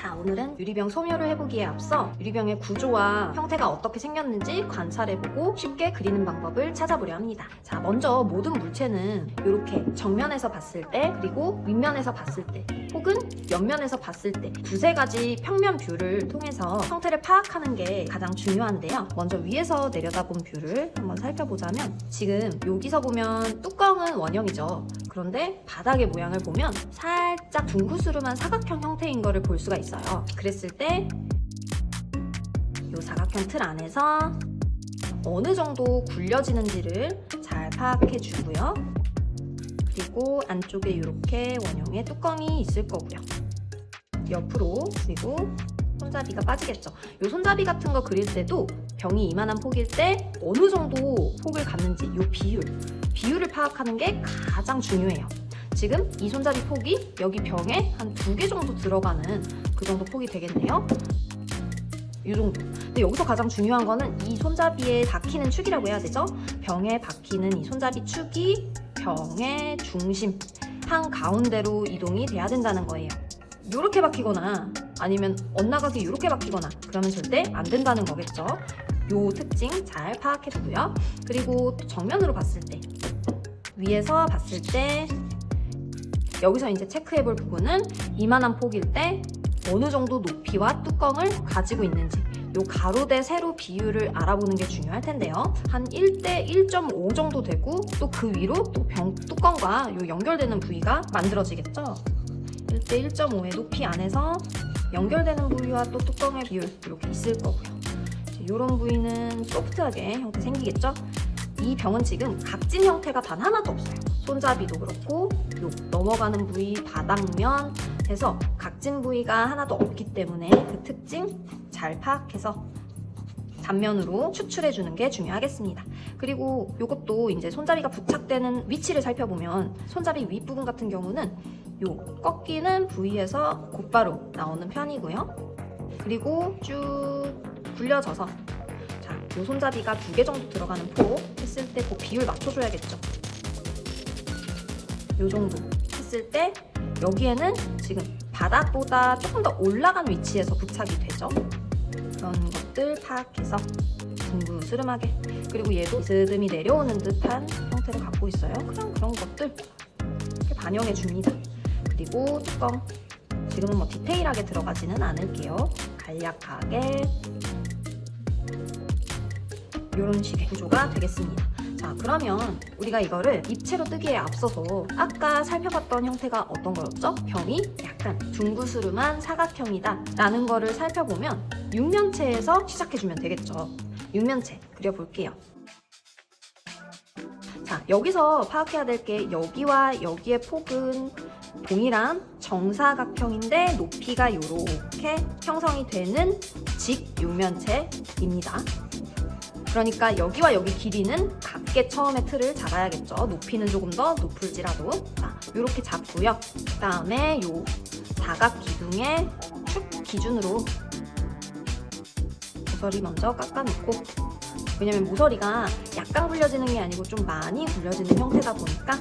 자, 오늘은 유리병 소묘를 해보기에 앞서 유리병의 구조와 형태가 어떻게 생겼는지 관찰해보고 쉽게 그리는 방법을 찾아보려 합니다. 자, 먼저 모든 물체는 이렇게 정면에서 봤을 때, 그리고 윗면에서 봤을 때, 혹은 옆면에서 봤을 때 두세 가지 평면 뷰를 통해서 형태를 파악하는 게 가장 중요한데요. 먼저 위에서 내려다본 뷰를 한번 살펴보자면, 지금 여기서 보면 뚜껑은 원형이죠. 그런데 바닥의 모양을 보면 살짝 둥그스름한 사각형 형태인 거를 볼 수가 있어요. 그랬을 때 이 사각형 틀 안에서 어느 정도 굴려지는지를 잘 파악해 주고요. 그리고 안쪽에 이렇게 원형의 뚜껑이 있을 거고요. 옆으로, 그리고 손잡이가 빠지겠죠. 이 손잡이 같은 거 그릴 때도 병이 이만한 폭일 때 어느 정도 폭을 갖는지 이 비율을 파악하는 게 가장 중요해요. 지금 이 손잡이 폭이 여기 병에 한 2개 정도 들어가는 그 정도 폭이 되겠네요. 이 정도. 근데 여기서 가장 중요한 거는 이 손잡이에 박히는 축이라고 해야 되죠? 병에 박히는 이 손잡이 축이 병의 중심 한가운데로 이동이 돼야 된다는 거예요. 이렇게 박히거나 아니면 엇나가게 이렇게 박히거나 그러면 절대 안 된다는 거겠죠. 요 특징 잘 파악해 두고요. 그리고 또 정면으로 봤을 때, 위에서 봤을 때 여기서 이제 체크해 볼 부분은 이만한 폭일 때 어느 정도 높이와 뚜껑을 가지고 있는지, 요 가로 대 세로 비율을 알아보는 게 중요할 텐데요. 한 1대 1.5 정도 되고 또 그 위로 또 병 뚜껑과 요 연결되는 부위가 만들어지겠죠. 1대 1.5의 높이 안에서 연결되는 부위와 또 뚜껑의 비율 이렇게 있을 거고요. 이런 부위는 소프트하게 형태 생기겠죠. 이 병은 지금 각진 형태가 단 하나도 없어요. 손잡이도 그렇고 요 넘어가는 부위, 바닥면 해서 각진 부위가 하나도 없기 때문에 그 특징 잘 파악해서 단면으로 추출해주는 게 중요하겠습니다. 그리고 이것도 이제 손잡이가 부착되는 위치를 살펴보면 손잡이 윗부분 같은 경우는 요 꺾이는 부위에서 곧바로 나오는 편이고요. 그리고 쭉 굴려져서 요 손잡이가 2개 정도 들어가는 폭 했을 때 그 비율 맞춰줘야겠죠. 요 정도 했을 때 여기에는 지금 바닥보다 조금 더 올라간 위치에서 부착이 되죠. 그런 것들 파악해서 둥그스름하게, 그리고 얘도 비스듬히 내려오는 듯한 형태를 갖고 있어요. 그런 것들 이렇게 반영해 줍니다. 그리고 뚜껑, 지금은 뭐 디테일하게 들어가지는 않을게요. 간략하게 이런 식의 구조가 되겠습니다. 자, 그러면 우리가 이거를 입체로 뜨기에 앞서서 아까 살펴봤던 형태가 어떤 거였죠? 병이 약간 둥그스름한 사각형이다 라는 거를 살펴보면 육면체에서 시작해주면 되겠죠. 육면체 그려볼게요. 자, 여기서 파악해야 될 게 여기와 여기의 폭은 동일한 정사각형인데 높이가 이렇게 형성이 되는 직육면체입니다. 그러니까 여기와 여기 길이는 같게 처음에 틀을 잡아야겠죠. 높이는 조금 더 높을지라도. 자, 이렇게 잡고요. 그 다음에 요 사각 기둥의 축 기준으로 모서리 먼저 깎아놓고, 왜냐면 모서리가 약간 굴려지는 게 아니고 좀 많이 굴려지는 형태다 보니까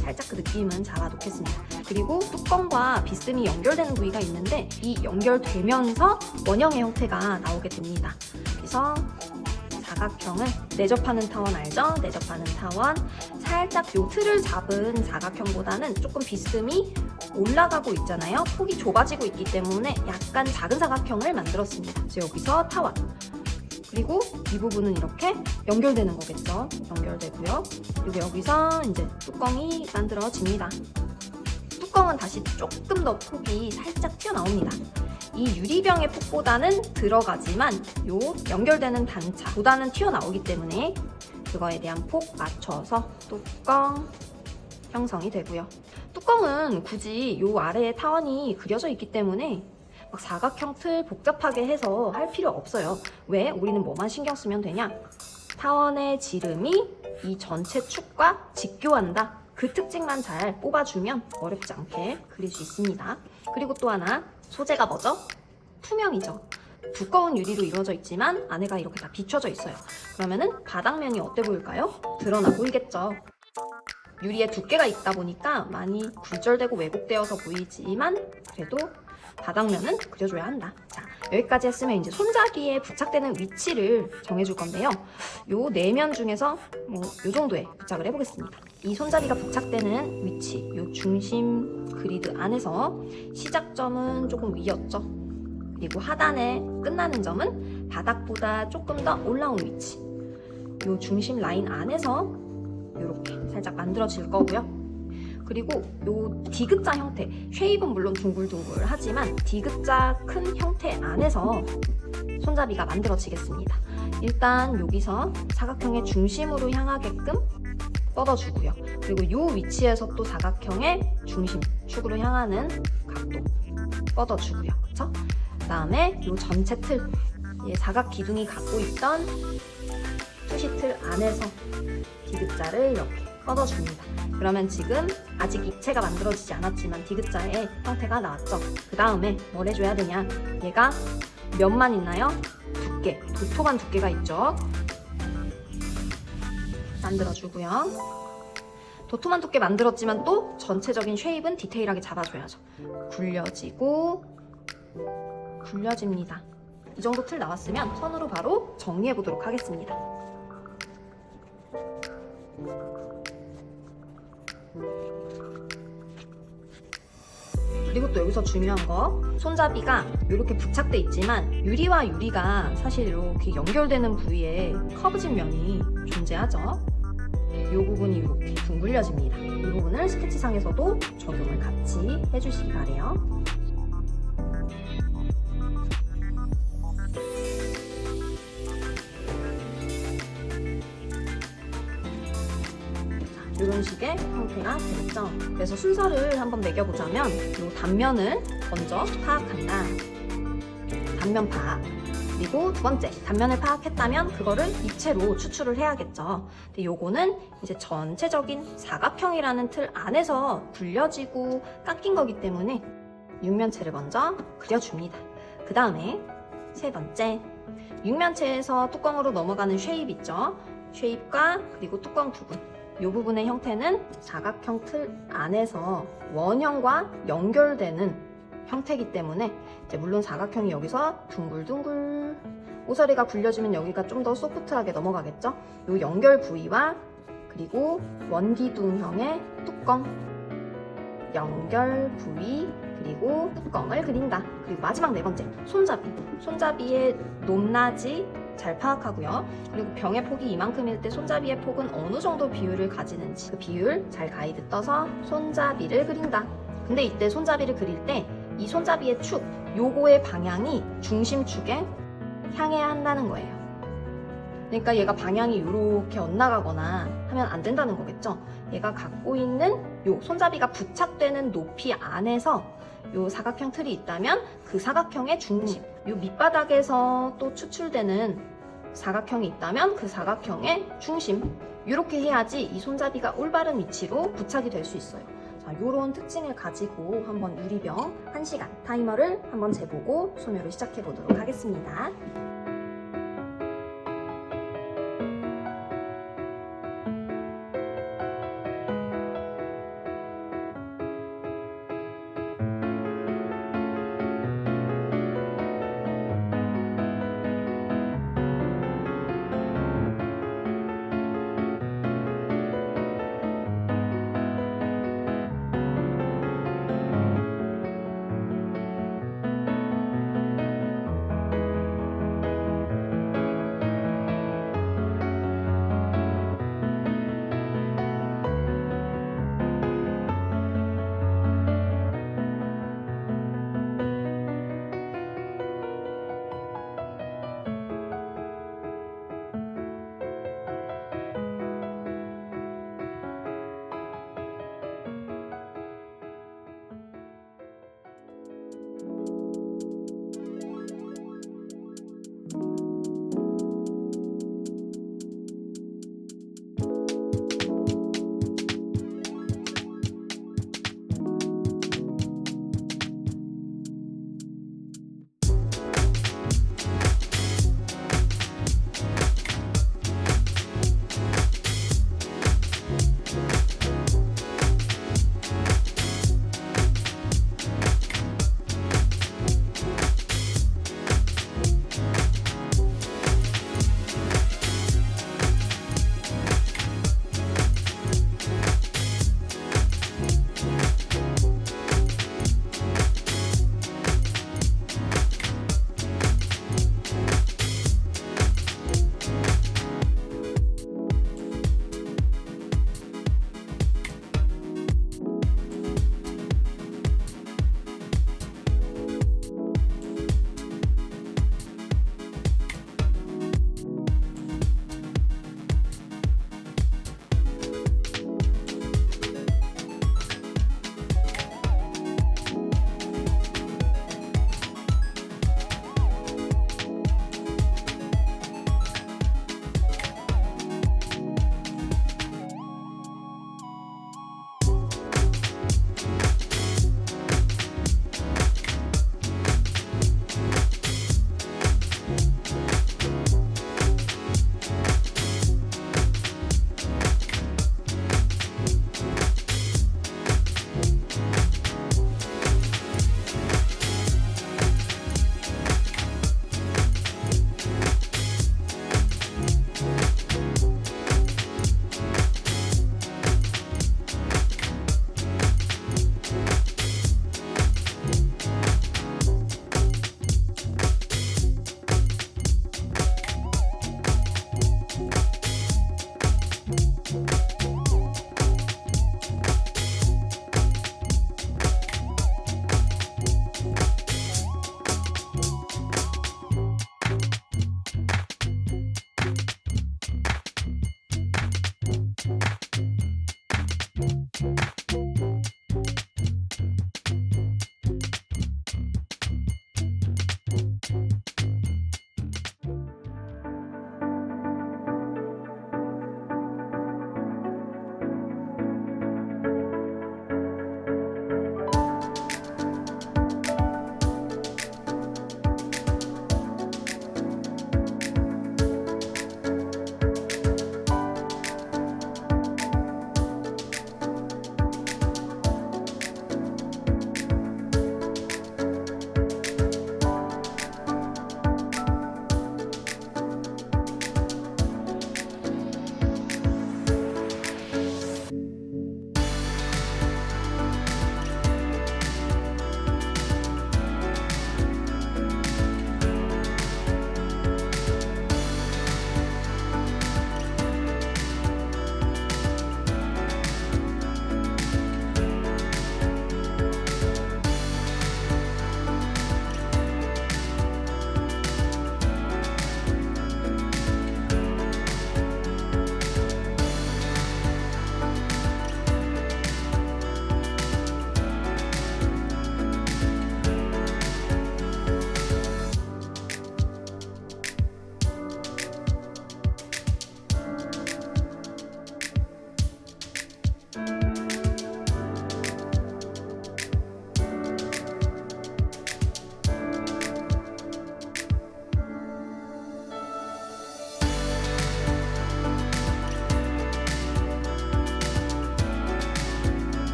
살짝 그 느낌은 잡아놓겠습니다. 그리고 뚜껑과 비스듬히 연결되는 부위가 있는데 이 연결되면서 원형의 형태가 나오게 됩니다. 그래서 사각형은 내접하는 타원 알죠? 내접하는 타원 살짝 요 틀을 잡은 사각형보다는 조금 비스듬히 올라가고 있잖아요. 폭이 좁아지고 있기 때문에 약간 작은 사각형을 만들었습니다. 그래서 여기서 타원, 그리고 이 부분은 이렇게 연결되는 거겠죠. 연결되고요. 그리고 여기서 이제 뚜껑이 만들어집니다. 뚜껑은 다시 조금 더 폭이 살짝 튀어나옵니다. 이 유리병의 폭보다는 들어가지만 요 연결되는 단차보다는 튀어나오기 때문에 그거에 대한 폭 맞춰서 뚜껑 형성이 되고요. 뚜껑은 굳이 요 아래에 타원이 그려져 있기 때문에 막 사각형 틀 복잡하게 해서 할 필요 없어요. 왜? 우리는 뭐만 신경 쓰면 되냐? 타원의 지름이 이 전체 축과 직교한다. 그 특징만 잘 뽑아주면 어렵지 않게 그릴 수 있습니다. 그리고 또 하나, 소재가 뭐죠? 투명이죠. 두꺼운 유리로 이루어져 있지만 안에가 이렇게 다 비춰져 있어요. 그러면은 바닥면이 어때 보일까요? 드러나 보이겠죠. 유리에 두께가 있다 보니까 많이 굴절되고 왜곡되어서 보이지만 그래도 바닥면은 그려줘야 한다. 자, 여기까지 했으면 이제 손잡이에 부착되는 위치를 정해줄 건데요. 요 내면 중에서 요 정도에 부착을 해보겠습니다. 이 손잡이가 부착되는 위치, 요 중심 그리드 안에서 시작점은 조금 위였죠. 그리고 하단에 끝나는 점은 바닥보다 조금 더 올라온 위치. 요 중심 라인 안에서 이렇게 살짝 만들어질 거고요. 그리고 요 D자 형태, 쉐입은 물론 둥글둥글하지만 D자 큰 형태 안에서 손잡이가 만들어지겠습니다. 일단 여기서 사각형의 중심으로 향하게끔 뻗어주고요. 그리고 요 위치에서 또 사각형의 중심 축으로 향하는 각도 뻗어주고요. 그쵸? 그 다음에 요 전체 틀, 사각 기둥이 갖고 있던 투시 틀 안에서 D자를 이렇게 뻗어줍니다. 그러면 지금 아직 입체가 만들어지지 않았지만 D자의 형태가 나왔죠. 그 다음에 뭘 해줘야 되냐? 얘가 몇만 있나요? 두께, 도톰한 두께가 있죠. 만들어주고요. 도톰한 두께 만들었지만 또 전체적인 쉐입은 디테일하게 잡아줘야죠. 굴려지고 굴려집니다. 이 정도 틀 나왔으면 선으로 바로 정리해 보도록 하겠습니다. 그리고 또 여기서 중요한 거, 손잡이가 이렇게 부착돼 있지만 유리와 유리가 사실 이렇게 연결되는 부위에 커브진 면이 존재하죠. 이 부분이 이렇게 둥글려집니다. 이 부분을 스케치상에서도 적용을 같이 해주시기 바래요. 이런 식의 형태가 되겠죠. 그래서 순서를 한번 매겨보자면 이 단면을 먼저 파악한다. 단면 파악. 그리고 두 번째, 단면을 파악했다면 그거를 입체로 추출을 해야겠죠. 근데 요거는 이제 전체적인 사각형이라는 틀 안에서 굴려지고 깎인 거기 때문에 육면체를 먼저 그려줍니다. 그 다음에 세 번째, 육면체에서 뚜껑으로 넘어가는 쉐입 있죠. 쉐입과 그리고 뚜껑 부분. 이 부분의 형태는 사각형 틀 안에서 원형과 연결되는 형태이기 때문에 이제 물론 사각형이 여기서 둥글둥글 오서리가 굴려지면 여기가 좀 더 소프트하게 넘어가겠죠. 이 연결 부위와 그리고 원기둥형의 뚜껑, 연결 부위 그리고 뚜껑을 그린다. 그리고 마지막 네 번째, 손잡이. 손잡이의 높낮이 잘 파악하고요. 그리고 병의 폭이 이만큼일 때 손잡이의 폭은 어느 정도 비율을 가지는지 그 비율 잘 가이드 떠서 손잡이를 그린다. 근데 이때 손잡이를 그릴 때 이 손잡이의 축, 요거의 방향이 중심축에 향해야 한다는 거예요. 그러니까 얘가 방향이 이렇게 엇나가거나 하면 안 된다는 거겠죠. 얘가 갖고 있는 요 손잡이가 부착되는 높이 안에서 요 사각형 틀이 있다면 그 사각형의 중심, 요 밑바닥에서 또 추출되는 사각형이 있다면 그 사각형의 중심, 이렇게 해야지 이 손잡이가 올바른 위치로 부착이 될 수 있어요. 자, 요런 특징을 가지고 한번 유리병 1시간 타이머를 한번 재보고 소묘를 시작해 보도록 하겠습니다.